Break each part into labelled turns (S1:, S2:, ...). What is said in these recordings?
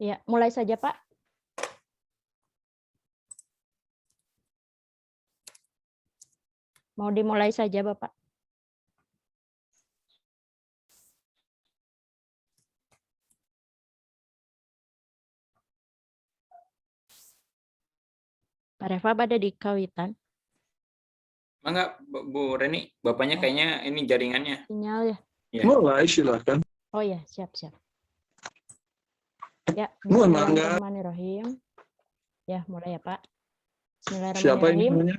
S1: Ya, mulai saja, Pak. Mau dimulai saja, Bapak. Pak Reva ada di Kawitan.
S2: Enggak, Bu Reni, Bapaknya kayaknya ini jaringannya.
S1: Sinyal ya.
S2: Ya.
S3: Mulai, silakan.
S1: Oh ya, siap-siap. Ya,
S3: Mangga.
S1: bismillahirrahmanirrahim. Ya, mulai ya, Pak.
S3: Siapa ini
S1: Bismillahirrahmanirrahim.
S3: namanya?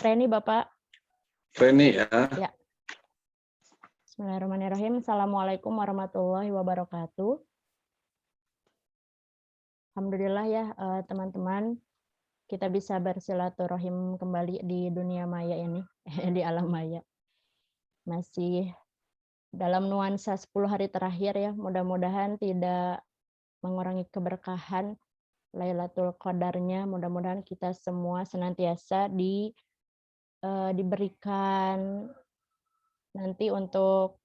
S1: Reni, Bapak.
S3: Reni ya.
S1: Ya. Bismillahirrahmanirrahim. Assalamualaikum warahmatullahi wabarakatuh. Alhamdulillah ya, teman-teman. Kita bisa bersilaturahim kembali di dunia maya ini, di alam maya. Masih dalam nuansa 10 hari terakhir ya, mudah-mudahan tidak mengurangi keberkahan Lailatul Qadarnya. Mudah-mudahan kita semua senantiasa diberikan nanti untuk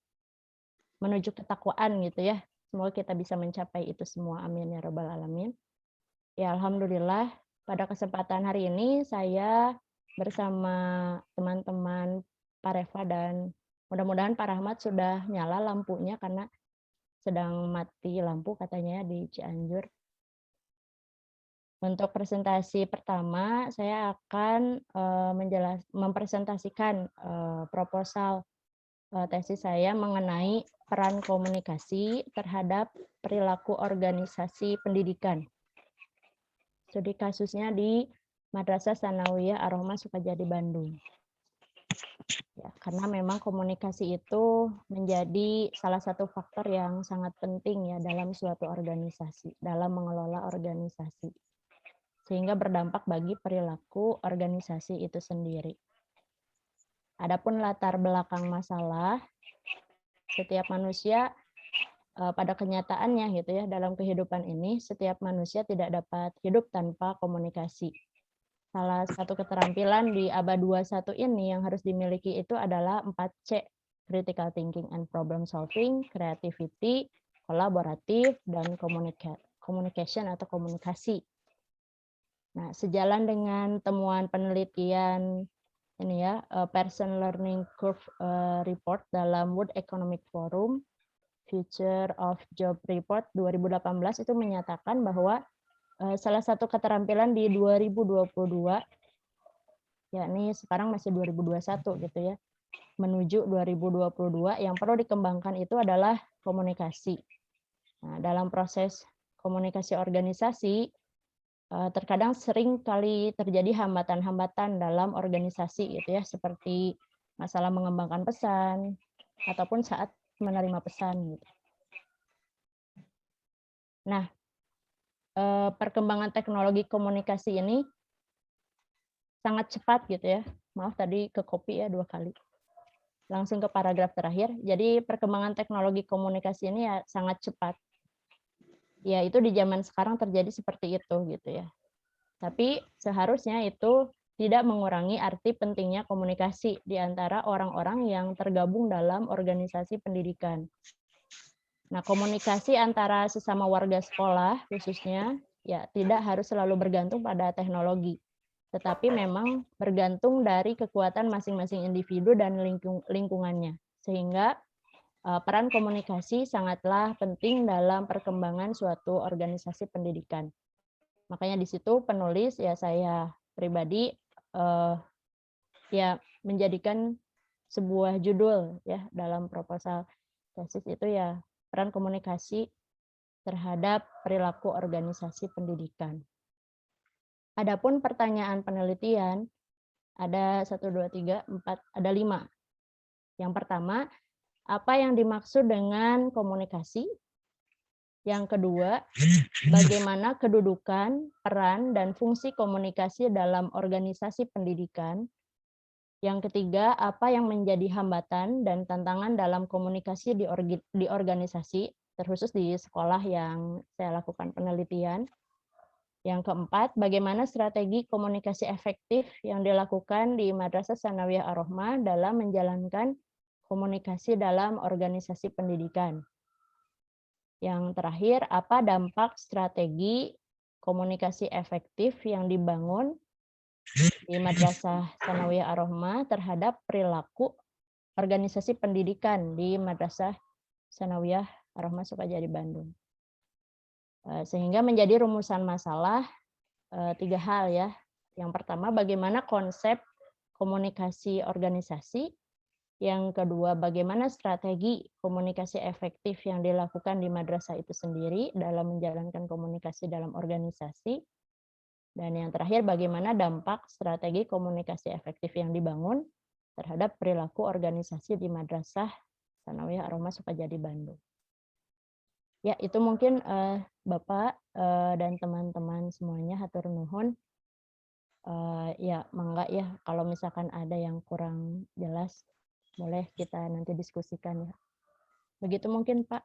S1: menuju ketakwaan gitu ya. Semoga kita bisa mencapai itu semua. Amin ya rabbal alamin. Ya, alhamdulillah pada kesempatan hari ini saya bersama teman-teman Pak Reva dan mudah-mudahan Pak Rahmat sudah nyala lampunya karena sedang mati lampu katanya di Cianjur. Untuk presentasi pertama, saya akan mempresentasikan proposal tesis saya mengenai peran komunikasi terhadap perilaku organisasi pendidikan. Studi kasusnya di Madrasah Tsanawiyah Ar-Rahmah Sukajadi, Bandung. Ya, karena memang komunikasi itu menjadi salah satu faktor yang sangat penting ya dalam suatu organisasi, dalam mengelola organisasi. Sehingga berdampak bagi perilaku organisasi itu sendiri. Adapun latar belakang masalah, setiap manusia pada kenyataannya gitu ya, dalam kehidupan ini setiap manusia tidak dapat hidup tanpa komunikasi. Salah satu keterampilan di abad 21 ini yang harus dimiliki itu adalah 4C, critical thinking and problem solving, creativity, kolaboratif, dan communication atau komunikasi. Nah, sejalan dengan temuan penelitian ini ya, Pearson Learning Curve Report dalam World Economic Forum, Future of Job Report 2018 itu menyatakan bahwa salah satu keterampilan di 2022, yakni sekarang masih 2021 gitu ya, menuju 2022 yang perlu dikembangkan itu adalah komunikasi. Nah, dalam proses komunikasi organisasi, terkadang sering kali terjadi hambatan-hambatan dalam organisasi gitu ya, seperti masalah mengembangkan pesan ataupun saat menerima pesan gitu. Nah, perkembangan teknologi komunikasi ini sangat cepat gitu ya. Maaf tadi ke copy ya 2 kali. Langsung ke paragraf terakhir. Jadi perkembangan teknologi komunikasi ini ya sangat cepat. Ya itu di zaman sekarang terjadi seperti itu gitu ya. Tapi seharusnya itu tidak mengurangi arti pentingnya komunikasi di antara orang-orang yang tergabung dalam organisasi pendidikan. Nah, komunikasi antara sesama warga sekolah khususnya ya tidak harus selalu bergantung pada teknologi, tetapi memang bergantung dari kekuatan masing-masing individu dan lingkungannya. Sehingga peran komunikasi sangatlah penting dalam perkembangan suatu organisasi pendidikan. Makanya di situ penulis ya saya pribadi ya menjadikan sebuah judul ya dalam proposal tesis itu ya peran komunikasi terhadap perilaku organisasi pendidikan. Adapun pertanyaan penelitian ada 1, 2, 3, 4, ada 5. Yang pertama, apa yang dimaksud dengan komunikasi? Yang kedua, bagaimana kedudukan, peran, dan fungsi komunikasi dalam organisasi pendidikan? Yang ketiga, apa yang menjadi hambatan dan tantangan dalam komunikasi di organisasi, terkhusus di sekolah yang saya lakukan penelitian. Yang keempat, bagaimana strategi komunikasi efektif yang dilakukan di Madrasah Tsanawiyah Ar-Rahmah dalam menjalankan komunikasi dalam organisasi pendidikan. Yang terakhir, apa dampak strategi komunikasi efektif yang dibangun di Madrasah Tsanawiyah Ar-Rahmah terhadap perilaku organisasi pendidikan di Madrasah Tsanawiyah Ar-Rahmah Sukajadi Bandung. Sehingga menjadi rumusan masalah 3 hal ya. Yang pertama, bagaimana konsep komunikasi organisasi. Yang kedua, bagaimana strategi komunikasi efektif yang dilakukan di madrasah itu sendiri dalam menjalankan komunikasi dalam organisasi. Dan yang terakhir, bagaimana dampak strategi komunikasi efektif yang dibangun terhadap perilaku organisasi di Madrasah Tsanawiyah Ar-Rahmah Sukajadi Bandung. Ya, itu mungkin Bapak dan teman-teman semuanya, hatur nuhun. Ya, mangga ya, kalau misalkan ada yang kurang jelas, boleh kita nanti diskusikan ya. Begitu mungkin, Pak.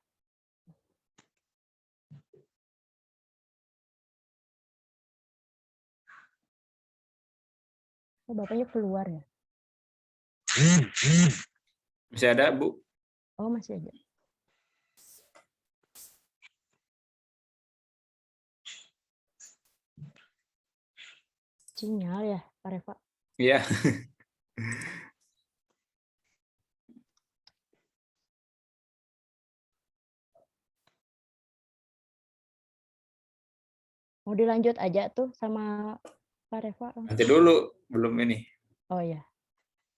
S1: Oh, Bapaknya keluar ya?
S2: Masih ada, Bu?
S1: Oh, masih ada. Sinyal ya, Pak Reva?
S2: Iya.
S1: Mau dilanjut aja tuh sama Pak Reva?
S2: Nanti dulu, belum ini.
S1: Oh ya.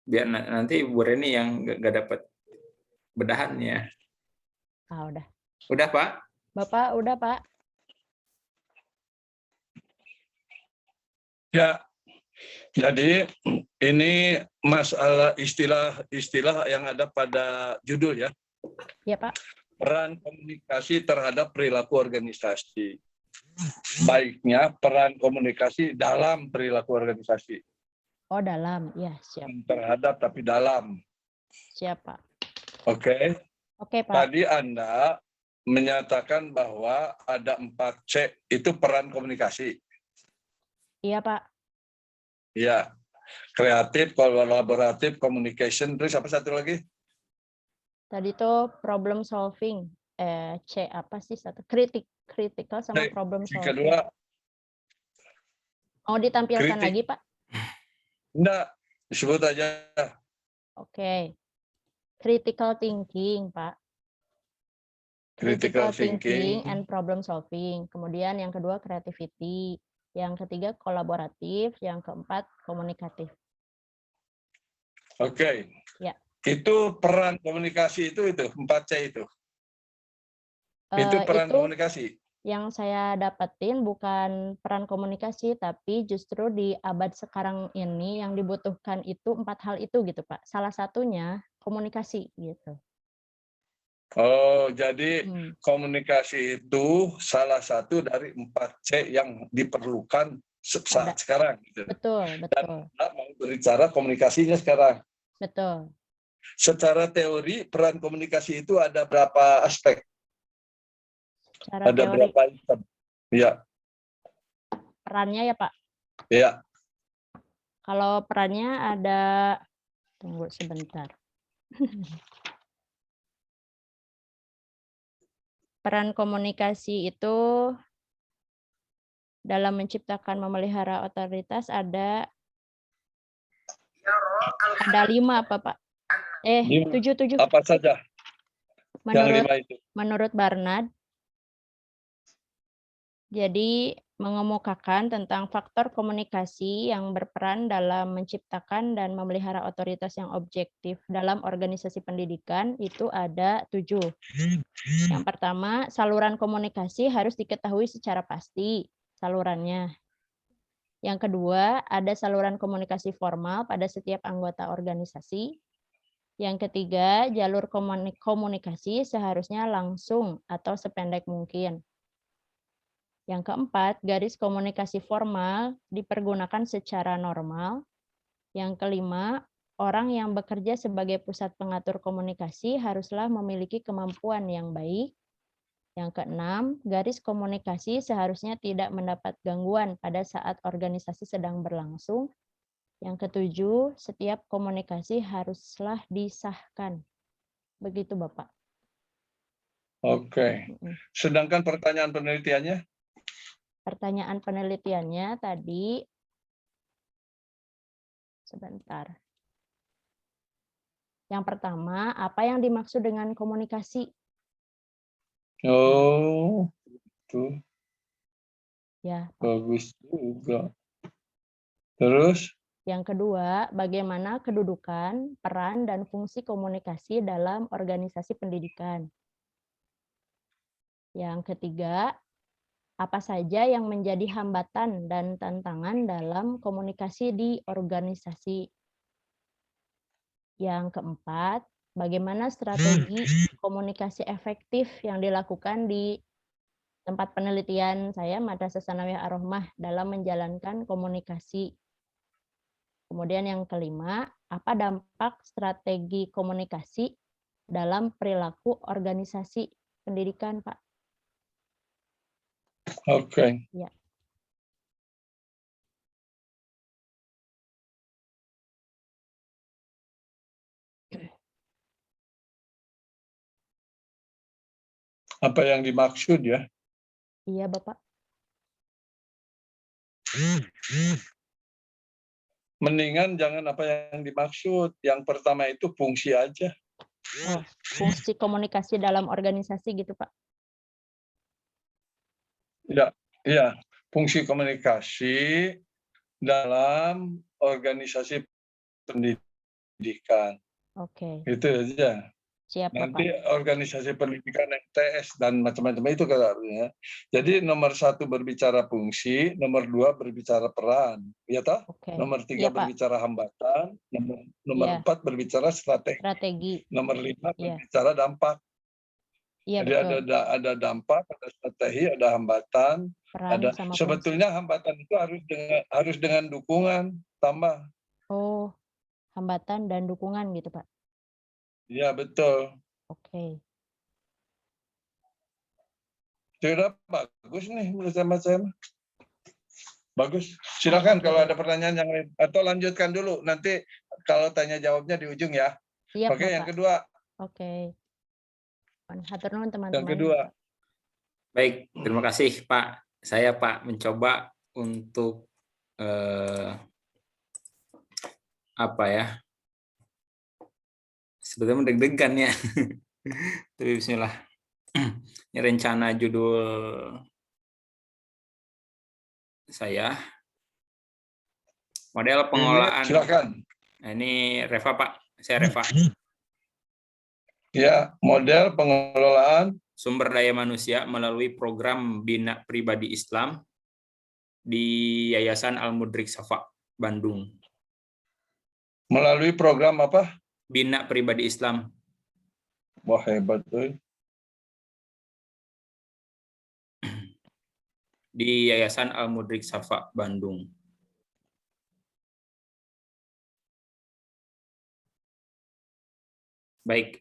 S2: Biar nanti Bu Reni yang nggak dapat bedahannya.
S1: Ah, udah.
S2: Udah, Pak?
S1: Bapak, udah, Pak?
S3: Ya, jadi ini masalah istilah-istilah yang ada pada judul ya.
S1: Ya, Pak.
S3: Peran komunikasi terhadap perilaku organisasi. Baiknya peran komunikasi dalam perilaku organisasi.
S1: Oh, dalam. Ya, siap.
S3: Terhadap tapi dalam.
S1: Siap, Pak.
S3: Oke.
S1: Oke, Pak.
S3: Tadi Anda menyatakan bahwa ada 4C, itu peran komunikasi.
S1: Iya, Pak.
S3: Ya, kreatif, kolaboratif, communication, terus apa satu lagi?
S1: Tadi tuh problem solving. C apa sih satu? Critical sama problem
S3: Yang
S1: solving.
S3: kedua,
S1: Mau ditampilkan
S3: kritik.
S1: lagi, Pak?
S3: Enggak, disebut aja.
S1: Oke. Critical thinking, Pak.
S3: Critical thinking.
S1: and problem solving. Kemudian yang kedua creativity. Yang ketiga kolaboratif. Yang keempat komunikatif.
S3: Oke.
S1: Ya.
S3: Itu peran komunikasi itu 4C itu. Itu peran komunikasi.
S1: Yang saya dapetin bukan peran komunikasi, tapi justru di abad sekarang ini yang dibutuhkan itu 4 hal itu gitu, Pak. Salah satunya komunikasi gitu.
S3: Oh, jadi komunikasi itu salah satu dari 4C yang diperlukan saat sekarang. Gitu.
S1: Betul.
S3: Dan kita mau berbicara komunikasinya sekarang.
S1: Betul.
S3: Secara teori, peran komunikasi itu ada berapa aspek?
S1: Secara
S3: ada
S1: teori.
S3: Berapa item? Ya.
S1: Perannya ya, Pak?
S3: Ya.
S1: Kalau perannya ada, tunggu sebentar. Peran komunikasi itu dalam menciptakan memelihara otoritas ada 5 apa, Pak? 7.
S3: Apa saja?
S1: Menurut Barnard, jadi mengemukakan tentang faktor komunikasi yang berperan dalam menciptakan dan memelihara otoritas yang objektif dalam organisasi pendidikan itu ada 7. Yang pertama, saluran komunikasi harus diketahui secara pasti salurannya. Yang kedua, ada saluran komunikasi formal pada setiap anggota organisasi. Yang ketiga, jalur komunikasi seharusnya langsung atau sependek mungkin. Yang keempat, garis komunikasi formal dipergunakan secara normal. Yang kelima, orang yang bekerja sebagai pusat pengatur komunikasi haruslah memiliki kemampuan yang baik. Yang keenam, garis komunikasi seharusnya tidak mendapat gangguan pada saat organisasi sedang berlangsung. Yang ketujuh, setiap komunikasi haruslah disahkan. Begitu, Bapak.
S3: Oke. Sedangkan pertanyaan penelitiannya?
S1: Pertanyaan penelitiannya tadi, sebentar. Yang pertama, apa yang dimaksud dengan komunikasi?
S3: Oh, itu
S1: Ya,
S3: bagus juga. Terus?
S1: yang kedua, bagaimana kedudukan, peran, dan fungsi komunikasi dalam organisasi pendidikan. Yang ketiga, apa saja yang menjadi hambatan dan tantangan dalam komunikasi di organisasi. Yang keempat, bagaimana strategi komunikasi efektif yang dilakukan di tempat penelitian saya, Madrasah Tsanawiyah Ar-Rahmah, dalam menjalankan komunikasi. Kemudian yang kelima, apa dampak strategi komunikasi dalam perilaku organisasi pendidikan, Pak?
S3: Oke.
S1: Ya.
S3: Apa yang dimaksud ya?
S1: Iya, Bapak.
S3: Mendingan jangan apa yang dimaksud. Yang pertama itu fungsi aja.
S1: Oh, fungsi komunikasi dalam organisasi gitu, Pak.
S3: Ya, ya. Fungsi komunikasi dalam organisasi pendidikan.
S1: Oke,
S3: Itu aja.
S1: siap,
S3: Nanti
S1: Bapak.
S3: organisasi pendidikan MTS dan macam-macam itu katanya. Jadi nomor 1 berbicara fungsi, nomor 2 berbicara peran, ya toh?
S1: Oke.
S3: Nomor 3
S1: Iya, Pak.
S3: berbicara hambatan, nomor
S1: Iya.
S3: 4 berbicara strategi,
S1: Strategi.
S3: nomor 5
S1: Iya.
S3: berbicara dampak.
S1: Iya,
S3: Jadi
S1: betul.
S3: ada dampak, ada strategi, ada hambatan,
S1: Peran
S3: ada
S1: sama fungsi.
S3: sebetulnya hambatan itu harus dengan dukungan tambah.
S1: Oh, hambatan dan dukungan gitu, Pak.
S3: Ya betul.
S1: Oke.
S3: Sudah bagus nih bersama saya. Bagus. Silakan kalau ada pertanyaan yang lain atau lanjutkan dulu. Nanti kalau tanya jawabnya di ujung ya.
S1: Siap,
S3: Oke,
S1: Bapak.
S3: yang kedua.
S1: Oke. Hatur nuhun, teman-teman.
S3: Yang kedua.
S2: Baik, terima kasih Pak. Saya Pak mencoba untuk apa ya? Sebetulnya deg-degan ya. Tapi bismillah. Ini rencana judul saya model pengelolaan.
S3: Silakan.
S2: Nah, ini Reva Pak, saya Reva.
S3: Ya, model pengelolaan
S2: Sumber daya manusia melalui program Bina Pribadi Islam di Yayasan Al-Mudrik Safa, Bandung.
S3: melalui program apa?
S2: Bina Pribadi Islam.
S3: Wah, hebat tuh.
S2: Di Yayasan Al-Mudrik Safa, Bandung. Baik,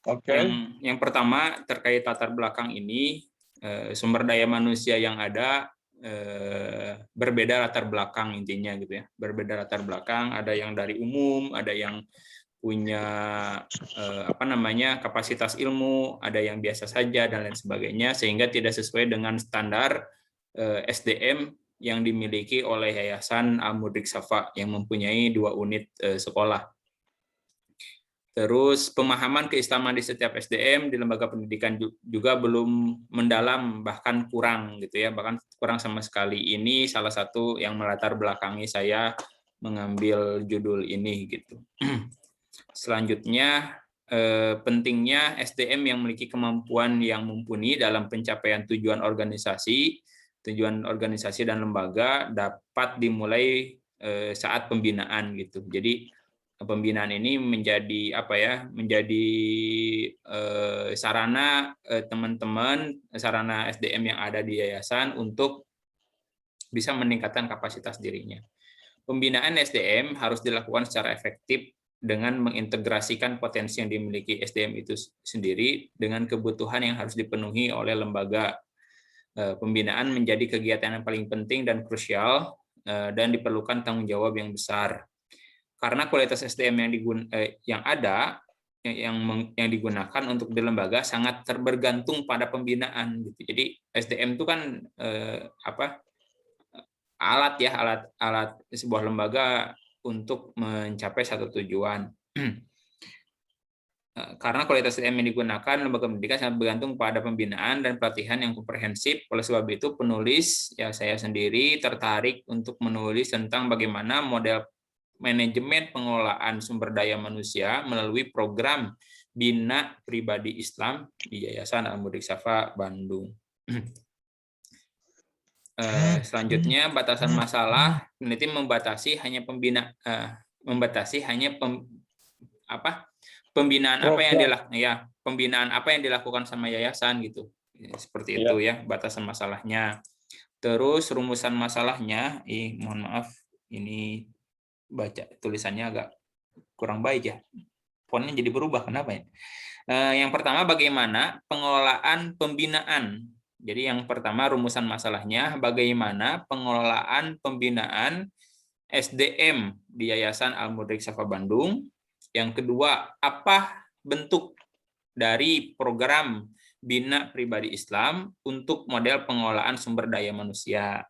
S3: Oke.
S2: yang pertama terkait latar belakang ini, sumber daya manusia yang ada berbeda latar belakang intinya gitu ya, berbeda latar belakang, ada yang dari umum, ada yang punya kapasitas ilmu, ada yang biasa saja dan lain sebagainya, sehingga tidak sesuai dengan standar SDM yang dimiliki oleh Yayasan Al-Mudrik Safa yang mempunyai 2 unit sekolah. Terus pemahaman keislaman di setiap SDM di lembaga pendidikan juga belum mendalam, bahkan kurang gitu ya, bahkan kurang sama sekali. Ini salah satu yang melatar belakangi saya mengambil judul ini gitu. Selanjutnya pentingnya SDM yang memiliki kemampuan yang mumpuni dalam pencapaian tujuan organisasi dan lembaga dapat dimulai saat pembinaan gitu. Jadi pembinaan ini menjadi sarana teman-teman, sarana SDM yang ada di yayasan untuk bisa meningkatkan kapasitas dirinya. Pembinaan SDM harus dilakukan secara efektif dengan mengintegrasikan potensi yang dimiliki SDM itu sendiri dengan kebutuhan yang harus dipenuhi oleh lembaga. Pembinaan menjadi kegiatan yang paling penting dan krusial dan diperlukan tanggung jawab yang besar. Karena kualitas SDM yang ada yang digunakan untuk di lembaga sangat bergantung pada pembinaan gitu. Jadi SDM itu kan alat sebuah lembaga untuk mencapai satu tujuan. Karena kualitas SDM yang digunakan lembaga pendidikan sangat bergantung pada pembinaan dan pelatihan yang komprehensif. Oleh sebab itu penulis, ya saya sendiri tertarik untuk menulis tentang bagaimana model manajemen pengelolaan sumber daya manusia melalui program Bina Pribadi Islam di Yayasan Al-Mudik Safa Bandung. Selanjutnya batasan masalah, peneliti membatasi hanya pembinaan apa yang dilakukan sama yayasan gitu. Seperti itu ya batasan masalahnya. Terus rumusan masalahnya, mohon maaf ini baca tulisannya agak kurang baik ya. Fontnya jadi berubah, kenapa ya? Yang pertama bagaimana pengelolaan pembinaan. Jadi yang pertama rumusan masalahnya bagaimana pengelolaan pembinaan SDM di Yayasan Al-Mudik Safa Bandung. Yang kedua, apa bentuk dari program Bina Pribadi Islam untuk model pengelolaan sumber daya manusia.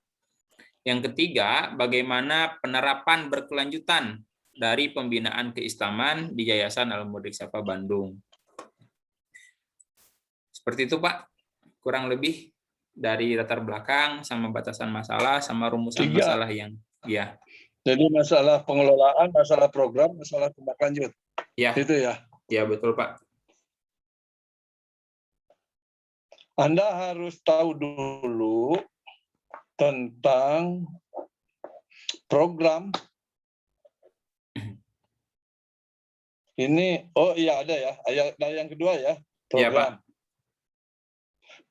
S2: Yang ketiga, bagaimana penerapan berkelanjutan dari pembinaan keislaman di Yayasan Al-Mudik Safa Bandung. Seperti itu, Pak. Kurang lebih dari latar belakang sama batasan masalah sama rumusan masalah yang ya.
S3: Jadi masalah pengelolaan, masalah program, masalah tindak lanjut.
S2: Ya.
S3: Itu ya.
S2: Ya, betul, Pak.
S3: Anda harus tahu dulu tentang program. Ini, oh iya ada ya. Yang kedua ya, program.
S2: Ya, Pak.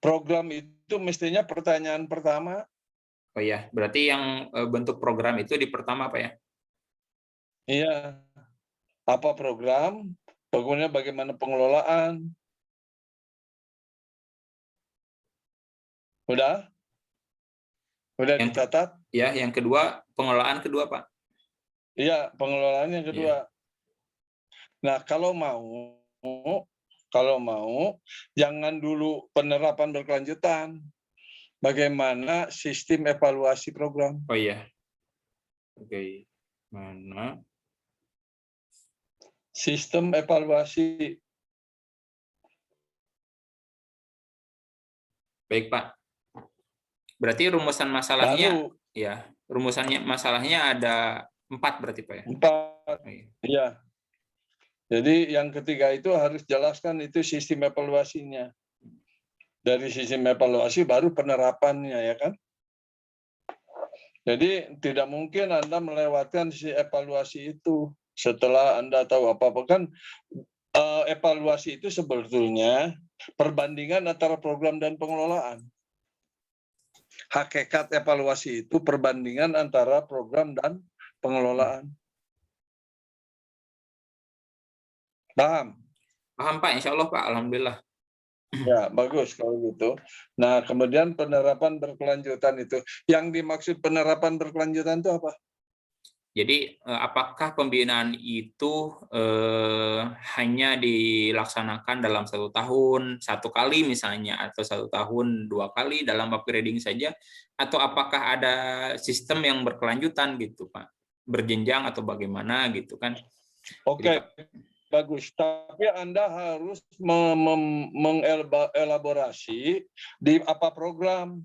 S3: Program itu mestinya pertanyaan pertama.
S2: Oh iya, berarti yang bentuk program itu di pertama Pak ya?
S3: Iya. Apa program? Kemudian bagaimana pengelolaan? Udah? Udah dicatat?
S2: Ya, yang kedua pengelolaan kedua Pak.
S3: Iya, pengelolaan yang kedua. Nah, kalau mau jangan dulu penerapan berkelanjutan. Bagaimana sistem evaluasi program?
S2: Oh iya. Oke. Mana?
S3: Sistem evaluasi.
S2: Baik, Pak. Berarti rumusan masalahnya masalahnya ada 4 berarti Pak ya?
S3: 4. Oh, iya. Jadi yang ketiga itu harus jelaskan itu sistem evaluasinya. Dari sistem evaluasi baru penerapannya, ya kan? Jadi tidak mungkin Anda melewatkan si evaluasi itu setelah Anda tahu apa-apa. Kan evaluasi itu sebetulnya perbandingan antara program dan pengelolaan. Hakikat evaluasi itu perbandingan antara program dan pengelolaan. Paham?
S2: Paham Pak, insya Allah Pak, alhamdulillah.
S3: Ya, bagus kalau gitu. Nah, kemudian penerapan berkelanjutan itu. Yang dimaksud penerapan berkelanjutan itu apa?
S2: Jadi, apakah pembinaan itu hanya dilaksanakan dalam 1 tahun, 1 kali misalnya, atau 1 tahun 2 kali dalam upgrading saja, atau apakah ada sistem yang berkelanjutan gitu, Pak? Berjenjang atau bagaimana gitu kan?
S3: Oke. Bagus, tapi Anda harus mengelaborasi di apa program.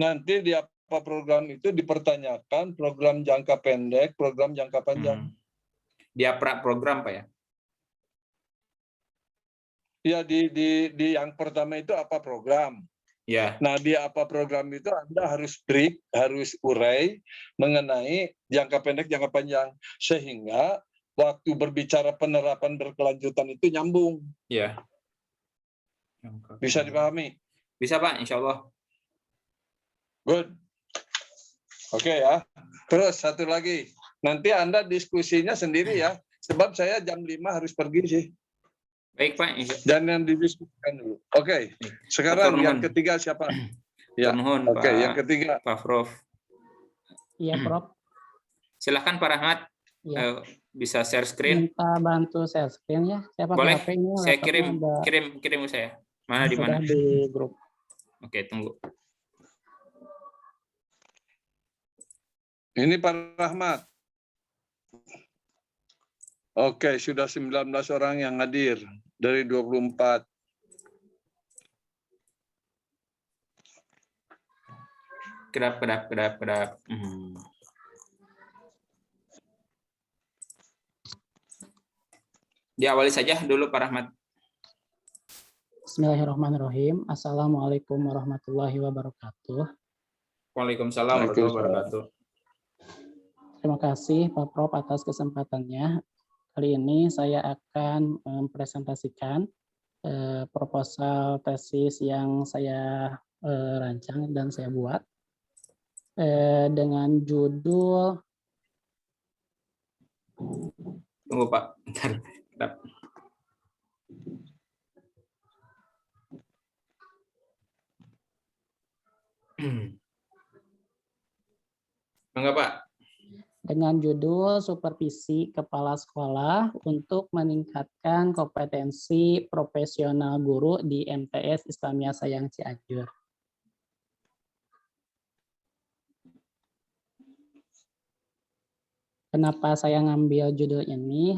S3: Nanti di apa program itu dipertanyakan program jangka pendek, program jangka panjang.
S2: Di apa program Pak ya?
S3: Ya di yang pertama itu apa program.
S2: Ya.
S3: Nah di apa program itu Anda harus harus urai mengenai jangka pendek, jangka panjang, sehingga waktu berbicara penerapan berkelanjutan itu nyambung.
S2: Ya.
S3: Bisa dipahami?
S2: Bisa Pak, insya Allah.
S3: Good. Oke ya. Terus satu lagi. Nanti Anda diskusinya sendiri ya. Sebab saya jam 5 harus pergi sih.
S2: Baik Pak.
S3: Dan yang didiskusikan dulu. Oke. Sekarang yang ketiga siapa? Ya. Oke, yang ketiga.
S2: Pak Prof.
S1: Iya, Prof.
S2: Silakan Pak Rahmat.
S1: Ya.
S2: bisa share screen?
S4: Minta bantu share screen ya. Saya pakai
S2: Boleh?
S4: HP ini.
S2: Saya
S4: laptopnya ada
S2: kirim ke saya. Mana di
S4: sudah
S2: mana?
S4: di grup.
S2: Oke, tunggu.
S3: Ini Pak Rahmat. Oke, sudah 19 orang yang hadir dari 24.
S2: Kedap. Diawali saja dulu Pak Rahmat.
S4: Bismillahirrahmanirrahim. Assalamualaikum warahmatullahi wabarakatuh.
S2: Waalaikumsalam warahmatullahi wabarakatuh.
S4: Terima kasih Pak Prof atas kesempatannya. Kali ini saya akan mempresentasikan proposal tesis yang saya rancang dan saya buat dengan judul.
S2: Tunggu Pak, bentar. Enggak Pak.
S4: Dengan judul Supervisi Kepala Sekolah untuk meningkatkan kompetensi profesional guru di MTS Islamiyah Sayang Cianjur. Kenapa saya ngambil judul ini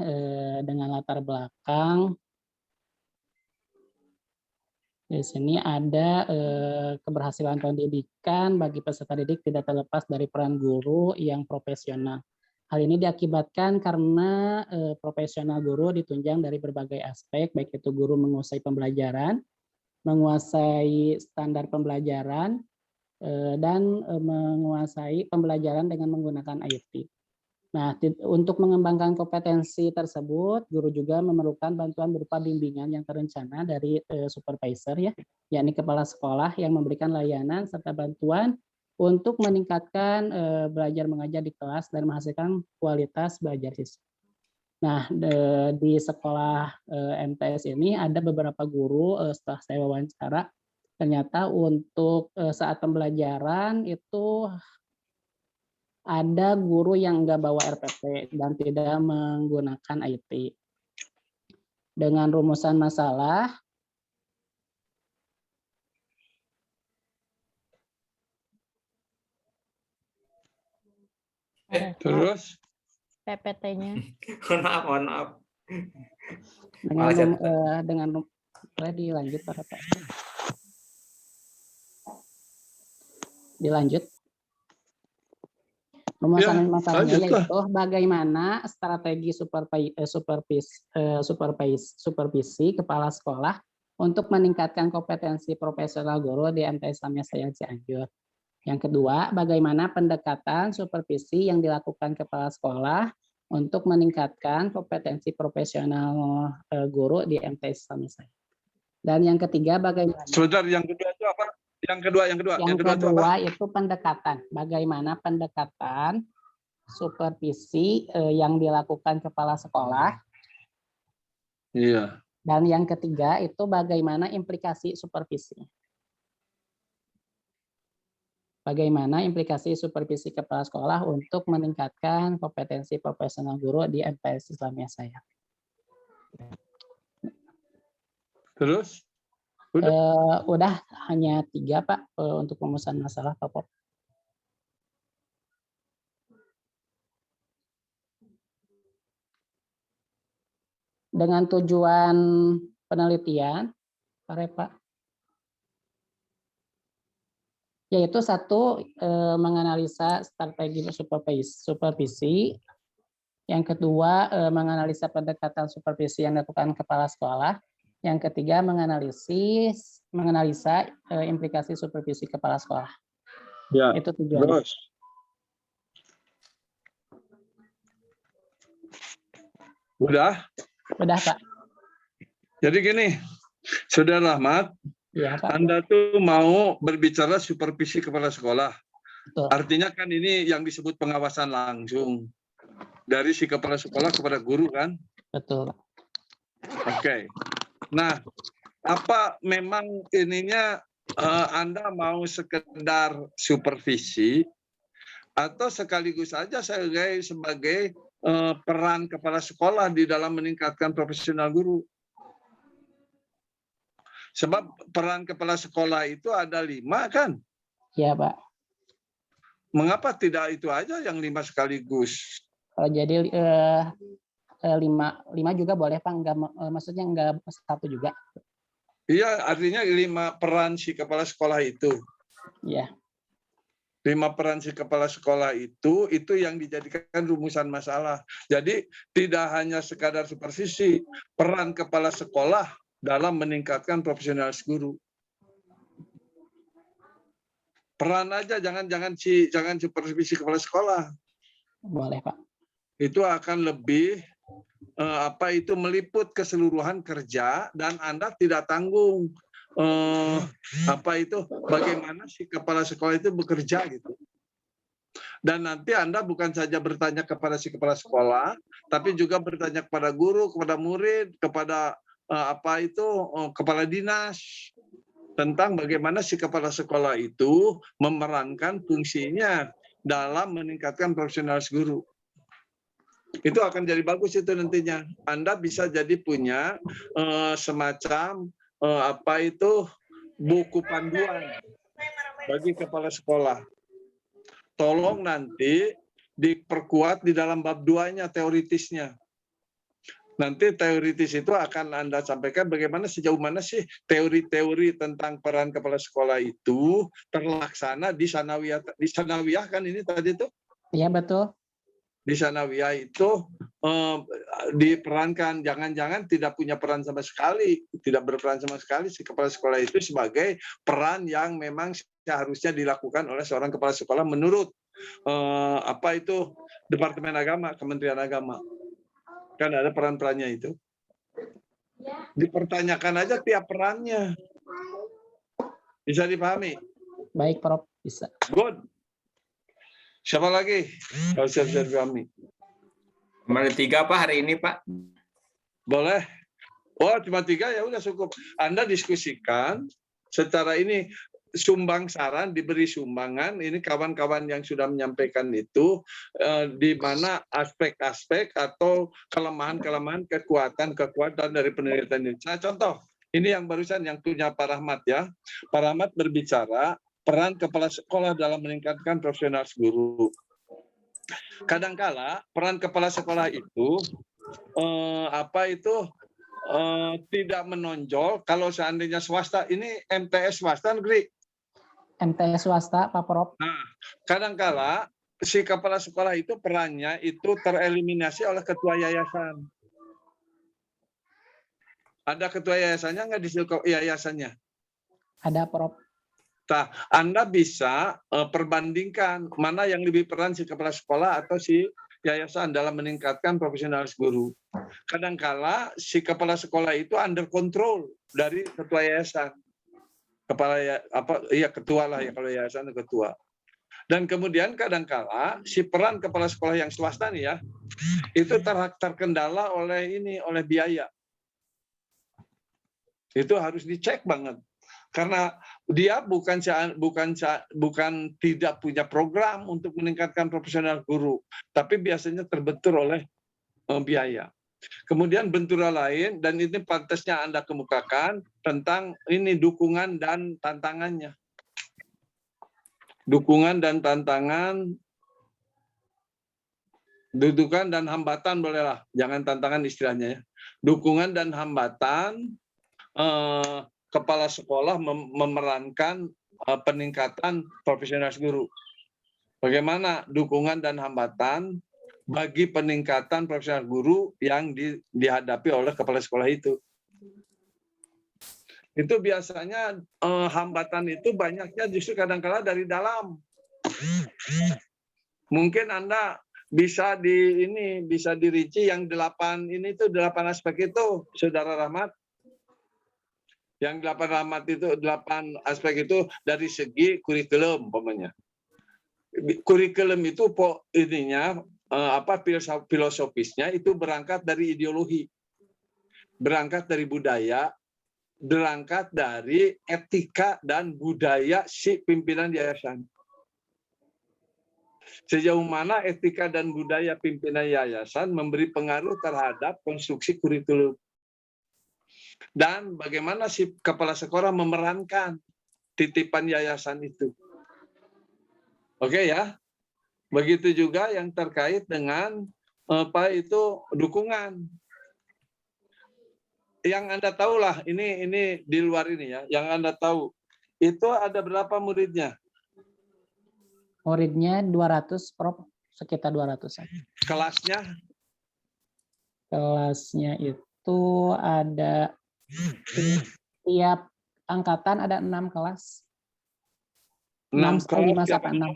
S4: dengan latar belakang di sini ada keberhasilan pendidikan bagi peserta didik tidak terlepas dari peran guru yang profesional. Hal ini diakibatkan karena profesional guru ditunjang dari berbagai aspek, baik itu guru menguasai pembelajaran, menguasai standar pembelajaran, dan menguasai pembelajaran dengan menggunakan IT. Nah, untuk mengembangkan kompetensi tersebut, guru juga memerlukan bantuan berupa bimbingan yang terencana dari supervisor, ya, yakni kepala sekolah yang memberikan layanan serta bantuan untuk meningkatkan belajar mengajar di kelas dan menghasilkan kualitas belajar siswa. Nah, di sekolah MTS ini ada beberapa guru setelah saya wawancara, ternyata untuk saat pembelajaran itu ada guru yang nggak bawa RPP dan tidak menggunakan IT. Dengan rumusan masalah,
S3: Terus?
S1: PPT-nya.
S2: Mohon maaf.
S4: dengan boleh dilanjut Pak. Dilanjut. Rumusan masalahnya yaitu bagaimana strategi supervisi kepala sekolah untuk meningkatkan kompetensi profesional guru di MTS Islamiyah Sayang Cianjur. Yang kedua, bagaimana pendekatan supervisi yang dilakukan kepala sekolah untuk meningkatkan kompetensi profesional guru di MTS Islamiyah Sayang. Dan yang ketiga, bagaimana?
S3: Sebentar, yang kedua itu apa? Yang kedua
S4: itu pendekatan. Bagaimana pendekatan supervisi yang dilakukan kepala sekolah.
S3: Iya.
S4: Dan yang ketiga itu bagaimana implikasi supervisi. Bagaimana implikasi supervisi kepala sekolah untuk meningkatkan kompetensi profesional guru di MTS Islamiyah Sayang.
S3: Terus?
S4: Udah hanya 3 Pak untuk rumusan masalah Pak Pop. Dengan tujuan penelitian, Pak, yaitu satu menganalisa strategi supervisi, yang kedua menganalisa pendekatan supervisi yang dilakukan kepala sekolah. Yang ketiga, menganalisa implikasi supervisi kepala sekolah.
S3: Ya.
S4: Itu tujuannya.
S3: Terus. Udah, Pak. Jadi gini, Saudara Rahmat,
S4: ya, Pak.
S3: Anda tuh mau berbicara supervisi kepala sekolah.
S4: Betul.
S3: Artinya kan ini yang disebut pengawasan langsung dari si kepala sekolah kepada guru kan?
S4: Betul, Pak.
S3: Oke. Nah, apa memang ininya Anda mau sekedar supervisi atau sekaligus saja sebagai peran kepala sekolah di dalam meningkatkan profesional guru. Sebab peran kepala sekolah itu ada 5 kan?
S4: Iya, Pak.
S3: Mengapa tidak itu aja yang 5 sekaligus?
S4: Kalau jadi 5 juga boleh, Pak. Enggak, maksudnya enggak 1 juga.
S3: Iya, artinya 5 peran si kepala sekolah itu.
S4: Iya.
S3: 5 peran si kepala sekolah itu yang dijadikan rumusan masalah. Jadi tidak hanya sekadar supervisi, peran kepala sekolah dalam meningkatkan profesionalis guru. Peran aja, jangan supervisi kepala sekolah.
S4: Boleh, Pak.
S3: Itu akan lebih meliput keseluruhan kerja dan Anda tidak tanggung bagaimana si kepala sekolah itu bekerja gitu. Dan nanti Anda bukan saja bertanya kepada si kepala sekolah, tapi juga bertanya kepada guru, kepada murid, kepada kepala dinas tentang bagaimana si kepala sekolah itu memerankan fungsinya dalam meningkatkan profesionalis guru. Itu akan jadi bagus itu nantinya. Anda bisa jadi punya semacam buku panduan bagi kepala sekolah. Tolong nanti diperkuat di dalam bab 2-nya teoritisnya. Nanti teoritis itu akan Anda sampaikan bagaimana sejauh mana sih teori-teori tentang peran kepala sekolah itu terlaksana di sanawiyah. Di sanawiyah kan ini tadi tuh?
S4: Iya, betul.
S3: Di sanawiyah itu diperankan, jangan-jangan tidak punya peran sama sekali, tidak berperan sama sekali si kepala sekolah itu sebagai peran yang memang seharusnya dilakukan oleh seorang kepala sekolah menurut Departemen Agama, Kementerian Agama. Kan ada peran-perannya itu. Dipertanyakan aja tiap perannya. Bisa dipahami?
S4: Baik, Prof. Bisa.
S3: Good. Siapa lagi? Kalau bisa dipahami.
S2: Cuma ada 3 Pak hari ini, Pak.
S3: Boleh. Oh, cuma 3 ya udah cukup. Anda diskusikan secara ini, sumbang saran, diberi sumbangan, ini kawan-kawan yang sudah menyampaikan itu, di mana aspek-aspek atau kelemahan-kelemahan, kekuatan dari penelitian ini. Nah, contoh, ini yang barusan yang punya Pak Rahmat ya. Pak Rahmat berbicara peran kepala sekolah dalam meningkatkan profesionalis guru. Kadangkala peran kepala sekolah itu tidak menonjol kalau seandainya swasta, ini MTS swasta negeri.
S4: MTS swasta, Pak Prof.
S3: Nah, kadangkala si kepala sekolah itu perannya itu tereliminasi oleh ketua yayasan. Ada ketua yayasannya nggak di yayasannya?
S4: Ada, Prof.
S3: Nah, Anda bisa perbandingkan mana yang lebih peran si kepala sekolah atau si yayasan dalam meningkatkan profesionalis guru. Kadangkala si kepala sekolah itu under control dari ketua yayasan. Ketua lah ya, kalau yayasan ketua. Dan kemudian kadangkala si peran kepala sekolah yang swasta nih ya, itu terkendala oleh biaya. Itu harus dicek banget. Karena dia bukan tidak punya program untuk meningkatkan profesional guru, tapi biasanya terbentur oleh biaya. Kemudian benturan lain, dan ini pantasnya Anda kemukakan tentang ini dukungan dan tantangannya. Dukungan dan tantangan, dudukan dan hambatan bolehlah, jangan tantangan istilahnya ya. Dukungan dan hambatan kepala sekolah memerankan peningkatan profesionalis guru. Bagaimana dukungan dan hambatan bagi peningkatan profesional guru yang dihadapi oleh kepala sekolah itu. Itu biasanya hambatan itu banyaknya justru kadang-kala dari dalam. Mungkin Anda bisa dirinci yang 8 aspek itu, Saudara Rahmat. Yang 8 aspek itu dari segi kurikulum umpamanya. Kurikulum itu filosofisnya itu berangkat dari ideologi, berangkat dari budaya, berangkat dari etika dan budaya si pimpinan yayasan. Sejauh mana etika dan budaya pimpinan yayasan memberi pengaruh terhadap konstruksi kurikulum. Dan bagaimana si kepala sekolah memerankan titipan yayasan itu. Oke ya. Begitu juga yang terkait dengan dukungan. Yang Anda tahulah, ini di luar ini ya, yang Anda tahu, itu ada berapa muridnya?
S4: Muridnya 200, Prof. Sekitar 200.
S3: Kelasnya?
S4: Kelasnya itu ada, tiap angkatan ada 6 kelas.
S3: 6
S4: 5
S3: kelas.
S4: sampai 6.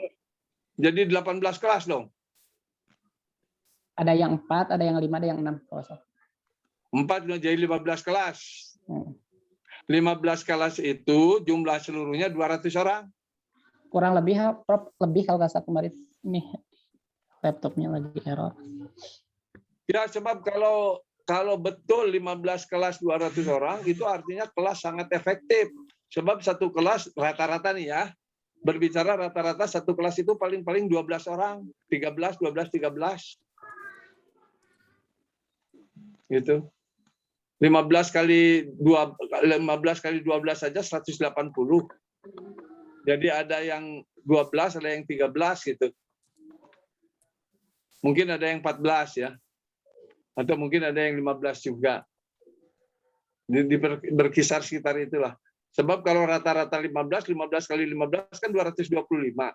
S3: Jadi 18 kelas dong?
S4: Ada yang 4, ada yang 5, ada yang 6.
S3: 4 jadi 15 kelas. 15 kelas itu jumlah seluruhnya 200 orang.
S4: Kurang lebih, Prof, lebih kalau nggak salah kemarin. Ini laptopnya lagi error.
S3: Ya, sebab kalau betul 15 kelas 200 orang, itu artinya kelas sangat efektif. Sebab satu kelas rata-rata nih ya, berbicara rata-rata satu kelas itu paling-paling 12 orang. 13, 12, 13. Gitu. 15 kali 12 saja 180. Jadi ada yang 12, ada yang 13 gitu. Mungkin ada yang 14 ya. Atau mungkin ada yang 15 juga. Berkisar sekitar itulah. Sebab kalau rata-rata 15 kali 15 kan 225.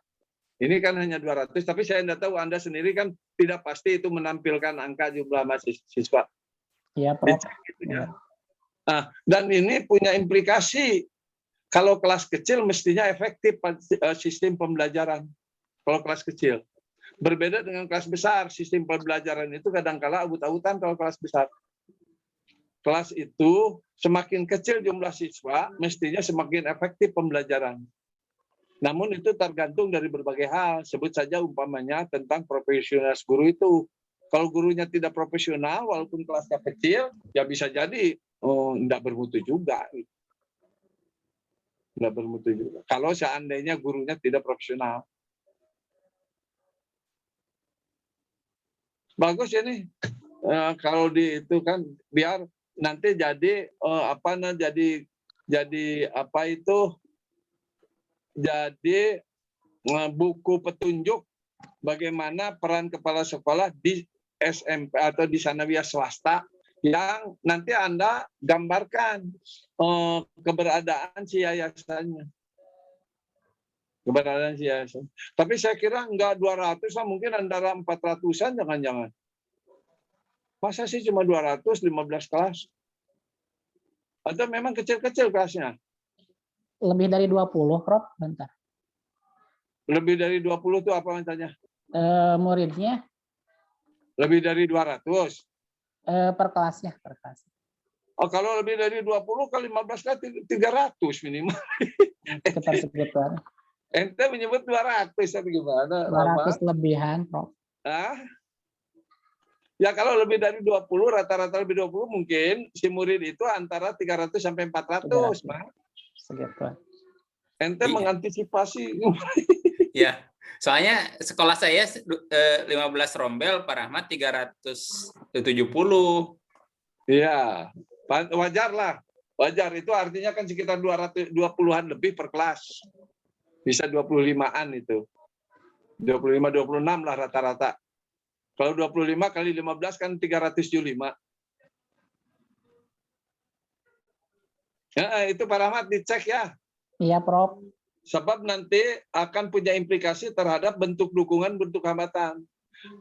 S3: Ini kan hanya 200, tapi saya tidak tahu, Anda sendiri kan tidak pasti itu menampilkan angka jumlah mahasiswa.
S4: Iya, Prof.
S3: Gitu ya. Nah, dan ini punya implikasi. Kalau kelas kecil mestinya efektif sistem pembelajaran. Kalau kelas kecil. Berbeda dengan kelas besar, sistem pembelajaran itu kadang-kala agut-agutan kalau kelas besar. Kelas itu semakin kecil jumlah siswa, mestinya semakin efektif pembelajaran. Namun itu tergantung dari berbagai hal. Sebut saja umpamanya tentang profesionalitas guru itu. Kalau gurunya tidak profesional, walaupun kelasnya kecil, ya bisa jadi tidak bermutu juga. Tidak bermutu juga. Kalau seandainya gurunya tidak profesional. Bagus ya nih. Kalau di itu kan biar nanti jadi jadi buku petunjuk bagaimana peran kepala sekolah di SMP atau di sanawiyah swasta yang nanti Anda gambarkan keberadaan si yayasannya. Keberadaan si yayasan. Tapi saya kira enggak 200, mungkin antara 400-an jangan-jangan. Masa sih cuma 215 kelas? Atau memang kecil-kecil kelasnya?
S4: Lebih dari 20, Prof. Bentar.
S3: Lebih dari 20 itu apa makanya?
S4: Muridnya
S3: Lebih dari 200?
S4: Per kelasnya, per kelas.
S3: Oh, kalau lebih dari 20 kali 15 kali 300 minimal.
S4: Sekitar segituan.
S3: Ente menyebut 200 tapi gimana?
S4: 200 lebihan, Prof.
S3: Ya kalau lebih dari 20, rata-rata lebih 20 mungkin si murid itu antara 300 sampai 400, Pak.
S4: Segituan.
S3: Ente mengantisipasi.
S2: Ya, soalnya sekolah saya 15 rombel, Pak Rahmat 370.
S3: Iya, wajar lah. Wajar, itu artinya kan sekitar 220-an lebih per kelas. Bisa 25-an itu. 25-26 lah rata-rata. Kalau 25 kali 15 kan 375. Ya, itu Pak Rahmat dicek ya.
S4: Iya, Prof.
S3: Sebab nanti akan punya implikasi terhadap bentuk dukungan, bentuk hambatan.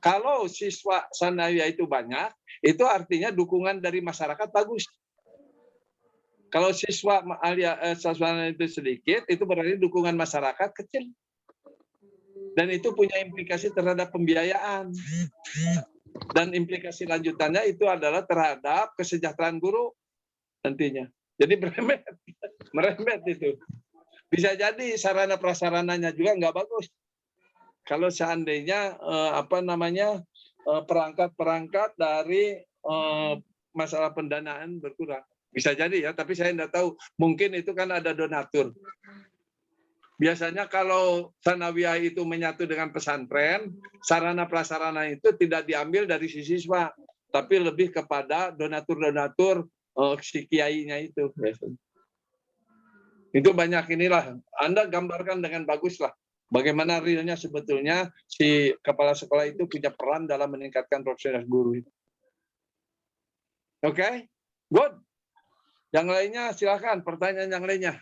S3: Kalau siswa sanawiyah itu banyak, itu artinya dukungan dari masyarakat bagus. Kalau siswa itu sedikit, itu berarti dukungan masyarakat kecil. Dan itu punya implikasi terhadap pembiayaan. Dan implikasi lanjutannya itu adalah terhadap kesejahteraan guru nantinya. Jadi merembet itu. Bisa jadi sarana prasarananya juga nggak bagus. Kalau seandainya perangkat-perangkat dari masalah pendanaan berkurang. Bisa jadi ya, tapi saya tidak tahu. Mungkin itu kan ada donatur. Biasanya kalau sanawiyah itu menyatu dengan pesantren, sarana prasarana itu tidak diambil dari si siswa, tapi lebih kepada donatur-donatur si kiainya itu. Itu banyak inilah. Anda gambarkan dengan bagus lah. Bagaimana realnya sebetulnya si kepala sekolah itu punya peran dalam meningkatkan profesionalitas guru itu. Oke, good. Yang lainnya silakan pertanyaan yang lainnya.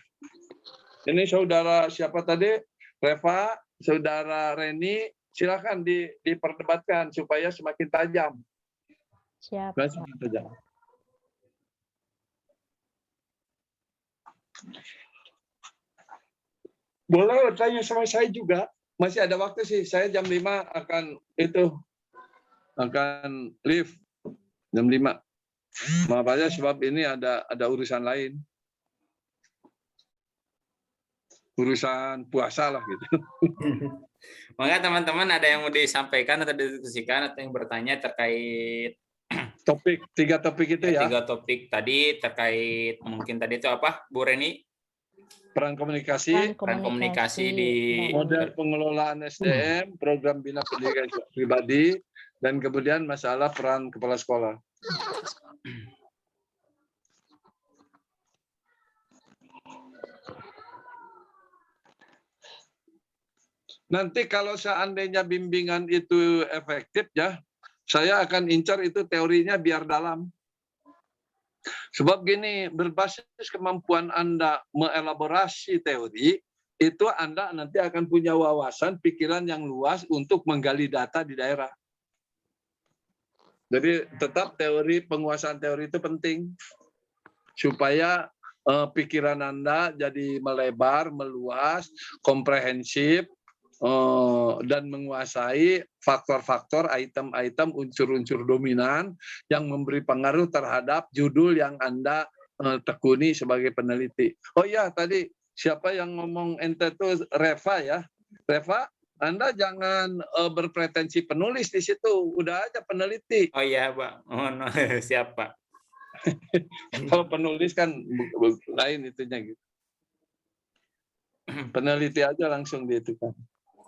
S3: Ini saudara siapa tadi? Reva, saudara Reni, silakan diperdebatkan supaya semakin tajam.
S1: Siap.
S3: Semakin tajam. Boleh tanya sama saya juga. Masih ada waktu sih. Saya jam 5 akan leave jam 5. Maaf aja sebab ini ada urusan lain. Urusan puasa lah gitu.
S2: Maka teman-teman ada yang mau disampaikan atau didiskusikan atau yang bertanya terkait
S3: Topik, 3 topik itu ya.
S2: 3 topik tadi terkait mungkin tadi itu apa, Bu Reni?
S3: Peran komunikasi,
S2: di
S3: model pengelolaan SDM, program bina pendidikan pribadi, dan kemudian masalah peran kepala sekolah. Nanti kalau seandainya bimbingan itu efektif ya, saya akan incar itu teorinya biar dalam. Sebab gini, berbasis kemampuan Anda mengelaborasi teori, itu Anda nanti akan punya wawasan, pikiran yang luas untuk menggali data di daerah. Jadi tetap teori, penguasaan teori itu penting. Supaya pikiran Anda jadi melebar, meluas, komprehensif, dan menguasai faktor-faktor, item-item, unsur-unsur dominan yang memberi pengaruh terhadap judul yang Anda tekuni sebagai peneliti. Oh iya, tadi siapa yang ngomong ente itu Reva ya? Reva, Anda jangan berpretensi penulis di situ, udah aja peneliti.
S2: Oh iya, Pak. Oh, no. Siap, Pak.
S3: Kalau penulis kan lain itunya gitu. Peneliti aja langsung di itu kan.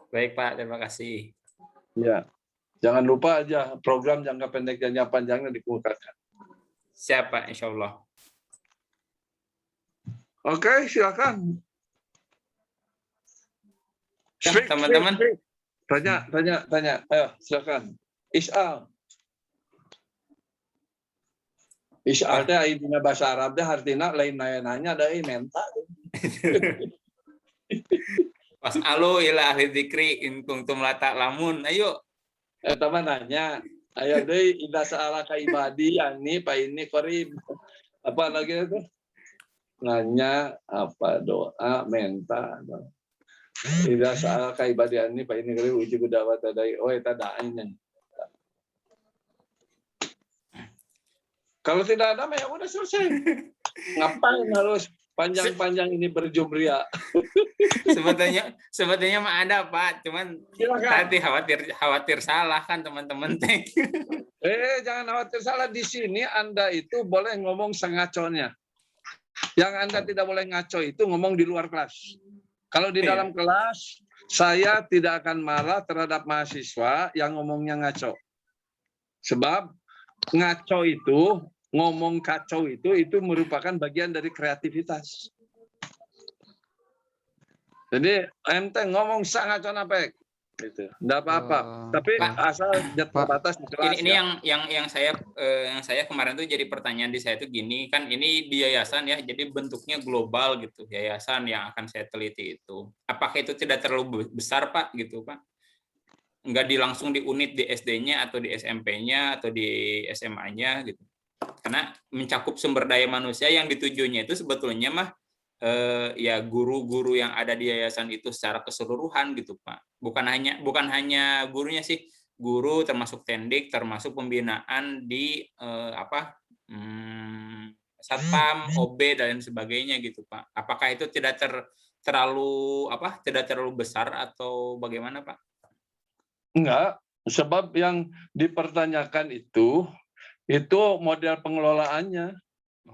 S2: Baik, Pak. Terima kasih.
S3: Ya, jangan lupa aja program jangka pendek dan jangka panjangnya dikemukakan.
S2: Siap, Pak. Insya Allah.
S3: Oke, silakan.
S2: Ya, teman-teman.
S3: Tanya. Ayo, silakan. Is'al. Is'al teh dina bahasa Arab teh artina lain nanya deui menta.
S2: Pas alu ila ahli dzikri in kuntum la ta'lamun. Ayo.
S3: Eta mah nanya. Aya deui idza sa'alaka ibadi ani fa inni qarib. Apa lagi itu? Nanya apa doa menta. Idza sa'alaka ibadi ani fa inni qarib ujibu da'wata da'i. Oh eta da'anya. Kalau tidak ada ya udah selesai. Ngapain harus panjang-panjang ini berjumria?
S2: Sebetulnya mah ada, Pak, cuman tadi khawatir salah kan teman-teman teh.
S3: Jangan khawatir salah. Di sini Anda itu boleh ngomong sengaconya. Yang Anda tidak boleh ngaco itu ngomong di luar kelas. Kalau di dalam kelas, saya tidak akan marah terhadap mahasiswa yang ngomongnya ngaco. Sebab ngaco itu, ngomong kacau itu merupakan bagian dari kreativitas. Jadi ente ngomong sangat conapek gitu. Enggak apa-apa. Tapi
S2: Pak,
S3: asal terbatas di kelas.
S2: Ini ya. yang saya kemarin tuh jadi pertanyaan di saya tuh gini, kan ini di yayasan ya, jadi bentuknya global gitu. Yayasan yang akan saya teliti itu. Apakah itu tidak terlalu besar, Pak, gitu, Pak? Enggak langsung di unit di SD-nya atau di SMP-nya atau di SMA-nya gitu. Karena mencakup sumber daya manusia yang ditujunya itu sebetulnya mah ya guru-guru yang ada di yayasan itu secara keseluruhan gitu, Pak. Bukan hanya gurunya sih, guru termasuk tendik, termasuk pembinaan di satpam, OB dan sebagainya gitu, Pak. Apakah itu tidak terlalu besar atau bagaimana, Pak?
S3: Enggak, sebab yang dipertanyakan itu model pengelolaannya.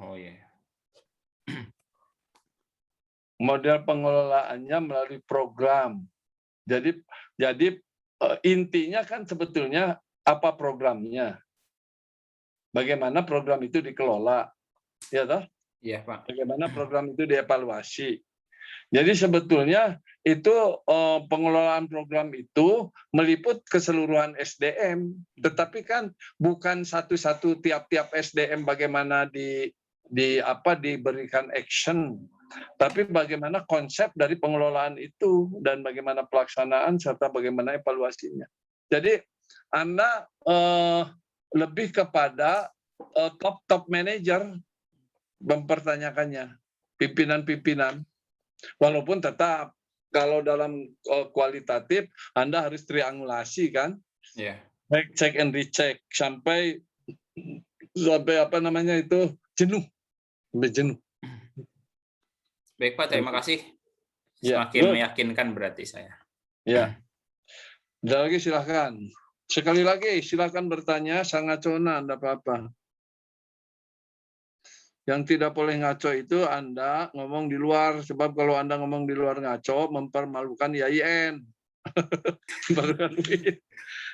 S2: Oh iya.
S3: model pengelolaannya melalui program. Jadi intinya kan sebetulnya apa programnya, bagaimana program itu dikelola, ya toh?
S2: Iya, Pak.
S3: Bagaimana program itu dievaluasi. Jadi sebetulnya itu pengelolaan program itu meliput keseluruhan SDM, tetapi kan bukan satu-satu tiap-tiap SDM bagaimana diberikan action, tapi bagaimana konsep dari pengelolaan itu dan bagaimana pelaksanaan serta bagaimana evaluasinya. Jadi Anda lebih kepada top manager mempertanyakannya, pimpinan-pimpinan. Walaupun tetap kalau dalam kualitatif Anda harus triangulasi kan, check and recheck sampai apa namanya itu jenuh.
S2: Baik Pak, terima kasih.
S3: Ya,
S2: Semakin meyakinkan berarti saya.
S3: Ya. Ada lagi silahkan. Sekali lagi silahkan bertanya, sangat cona Anda apa-apa. Yang tidak boleh ngaco itu Anda ngomong di luar, sebab kalau Anda ngomong di luar ngaco, mempermalukan IAIN.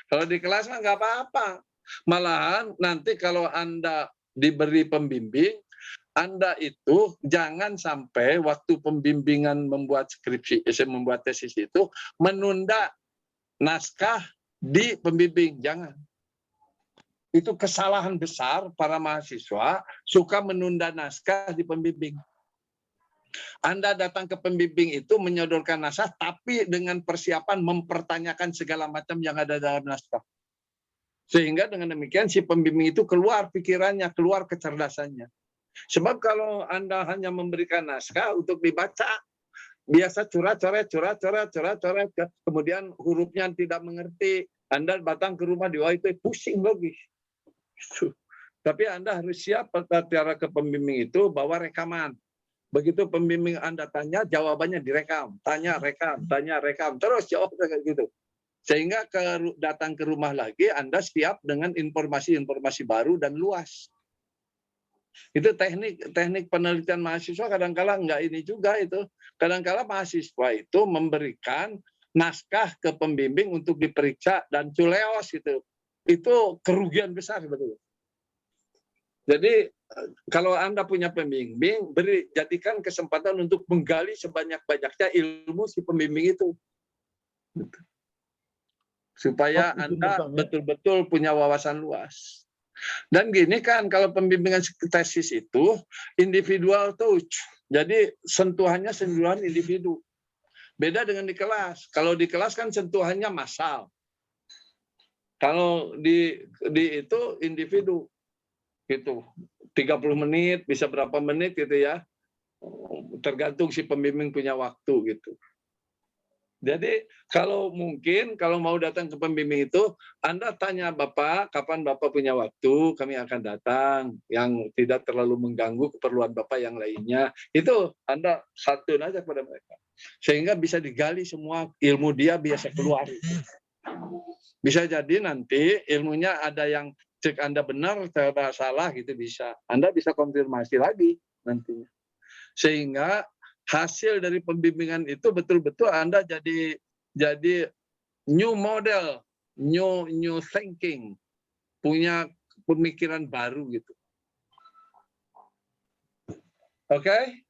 S3: Kalau di kelas mah nggak apa-apa. Malahan nanti kalau Anda diberi pembimbing, Anda itu jangan sampai waktu pembimbingan membuat skripsi, membuat tesis itu, menunda naskah di pembimbing. Jangan. Itu kesalahan besar para mahasiswa suka menunda naskah di pembimbing. Anda datang ke pembimbing itu menyodorkan naskah, tapi dengan persiapan mempertanyakan segala macam yang ada dalam naskah. Sehingga dengan demikian si pembimbing itu keluar pikirannya, keluar kecerdasannya. Sebab kalau Anda hanya memberikan naskah untuk dibaca, biasa coret-coret, kemudian hurufnya tidak mengerti, Anda datang ke rumah di itu pusing lagi. Tapi Anda harus siap secara ke pembimbing itu bawa rekaman. Begitu pembimbing Anda tanya, jawabannya direkam. Tanya, rekam. Terus jawab kayak gitu. Sehingga datang ke rumah lagi, Anda siap dengan informasi-informasi baru dan luas. Itu teknik penelitian mahasiswa kadang-kala enggak ini juga itu. Kadang-kala mahasiswa itu memberikan naskah ke pembimbing untuk diperiksa dan culeos itu. Itu kerugian besar betul. Jadi kalau Anda punya pembimbing, jadikan kesempatan untuk menggali sebanyak-banyaknya ilmu si pembimbing itu. Supaya Anda betul-betul punya wawasan luas. Dan gini kan, kalau pembimbingan tesis itu individual touch. Jadi sentuhan individu. Beda dengan di kelas. Kalau di kelas kan sentuhannya massal. Kalau di itu individu gitu. 30 menit, bisa berapa menit gitu ya. Tergantung si pembimbing punya waktu gitu. Jadi kalau mungkin kalau mau datang ke pembimbing itu, Anda tanya Bapak, kapan Bapak punya waktu, kami akan datang, yang tidak terlalu mengganggu keperluan Bapak yang lainnya. Itu Anda satu aja kepada mereka. Sehingga bisa digali semua ilmu dia biasa keluar. Bisa jadi nanti ilmunya ada yang cek Anda benar, ternyata salah gitu bisa. Anda bisa konfirmasi lagi nantinya. Sehingga hasil dari pembimbingan itu betul-betul Anda jadi new model, new thinking, punya pemikiran baru gitu. Oke?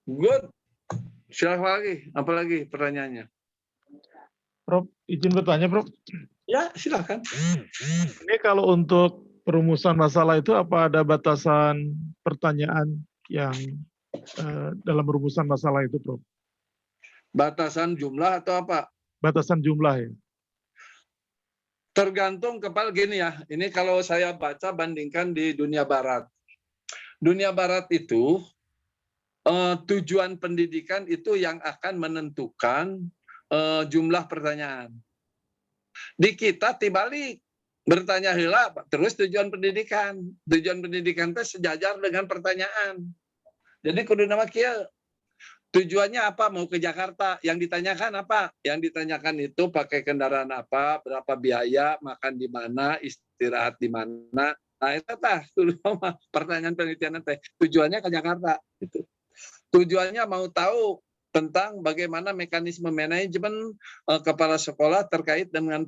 S3: Good. Silakan lagi, apalagi pertanyaannya?
S5: Prof, izin bertanya, Prof.
S3: Ya, silakan.
S5: Ini kalau untuk perumusan masalah itu apa ada batasan pertanyaan yang dalam rumusan masalah itu, Prof?
S3: Batasan jumlah atau apa?
S5: Batasan jumlah ya.
S3: Tergantung kepada gini ya. Ini kalau saya baca bandingkan di dunia barat. Dunia barat itu tujuan pendidikan itu yang akan menentukan jumlah pertanyaan. Di kita tibalik bertanya heula terus tujuan pendidikan. Tujuan pendidikan itu sejajar dengan pertanyaan. Jadi kudu nama kieu. Tujuannya apa? Mau ke Jakarta. Yang ditanyakan apa? Yang ditanyakan itu pakai kendaraan apa, berapa biaya, makan di mana, istirahat di mana. Nah, itu tah pertanyaan penelitian teh. Tujuannya ke Jakarta gitu. Tujuannya mau tahu tentang bagaimana mekanisme manajemen kepala sekolah terkait dengan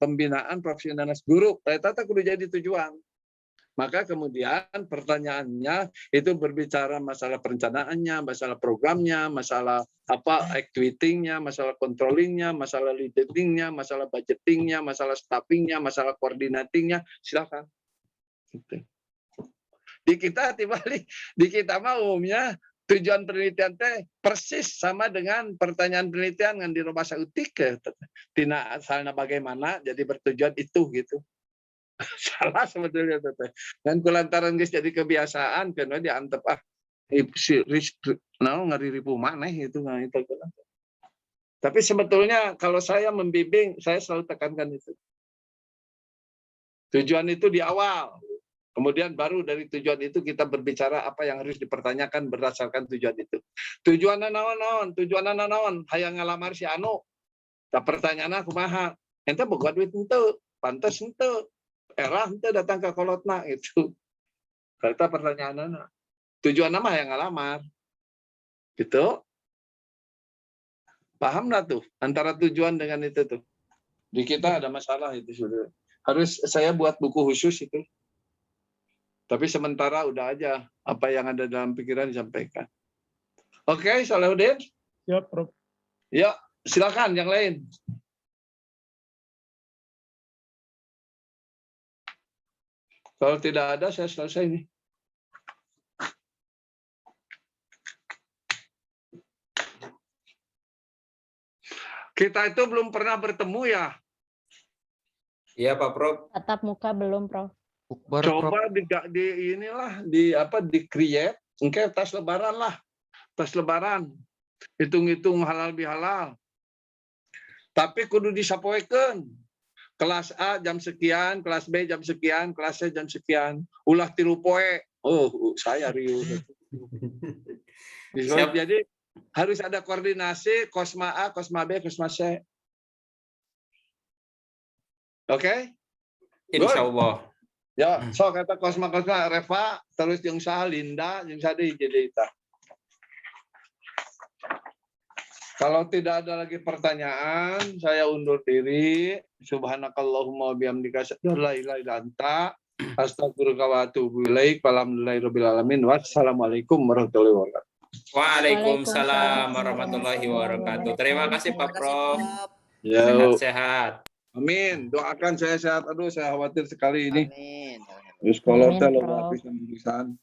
S3: pembinaan profesionalitas guru. Eta kudu jadi tujuan. Maka kemudian pertanyaannya itu berbicara masalah perencanaannya, masalah programnya, masalah activity-nya, masalah controlling-nya, masalah leading-nya, masalah budgeting-nya, masalah staffing-nya, masalah coordinating-nya, silakan. Gitu. Di kita mah umumnya tujuan penelitian teh persis sama dengan pertanyaan penelitian yang di rumah sautik ya. Tina asalnya bagaimana jadi bertujuan itu gitu. Salah sebetulnya teh. Dan kulantaran guys jadi kebiasaan karena diantep si ngaripu maneh itu itu. Tapi sebetulnya kalau saya membimbing saya selalu tekankan itu. Tujuan itu di awal. Kemudian baru dari tujuan itu kita berbicara apa yang harus dipertanyakan berdasarkan tujuan itu. Tujuanna naon? Hayang ngalamar si anu. Tak pertanyaanna kumaha? Ente boga duit henteu, pantes henteu. Erah henteu datang ke kolotna itu. Eta pertanyaanna. Tujuanna mah hayang ngalamar. Gitu. Paham nggak tuh antara tujuan dengan itu tuh? Di kita ada masalah itu sudah. Harus saya buat buku khusus itu. Tapi sementara udah aja apa yang ada dalam pikiran disampaikan. Oke, Salahuddin.
S5: Siap, Prof.
S3: Ya, silakan yang lain. Kalau tidak ada, saya selesai nih. Kita itu belum pernah bertemu ya.
S2: Iya Pak Prof.
S1: Tatap muka belum, Prof.
S3: Coba di create, engke tas lebaran lah, tas lebaran, hitung-hitung halal bihalal. Tapi kudu disapoekeun. Kelas A jam sekian, kelas B jam sekian, kelas C jam sekian. Ulah 3 poe. Oh, saya riuh. Jadi harus ada koordinasi Kosma A, Kosma B, Kosma C. Oke?
S2: Insya Allah.
S3: Ya, so kata Kosma Reva, terus yang sah Linda, yang sadi jadi itu. Kalau tidak ada lagi pertanyaan, saya undur diri. Subhanakallahumma bihamdika asyhadu an la ilaha illa anta astaghfiruka wa atubu ilaik. Walhamdulillahirabbil alamin. Wassalamualaikum warahmatullahi wabarakatuh.
S2: Waalaikumsalam warahmatullahi wabarakatuh. Terima kasih Pak Prof.
S3: Ya,
S2: Sehat-sehat.
S3: amin. Doakan saya sehat. Aduh, saya khawatir sekali ini.
S6: Amin.
S3: Terus kalau
S1: Amin,
S3: teh
S1: Prof.
S3: lo habis tulisan.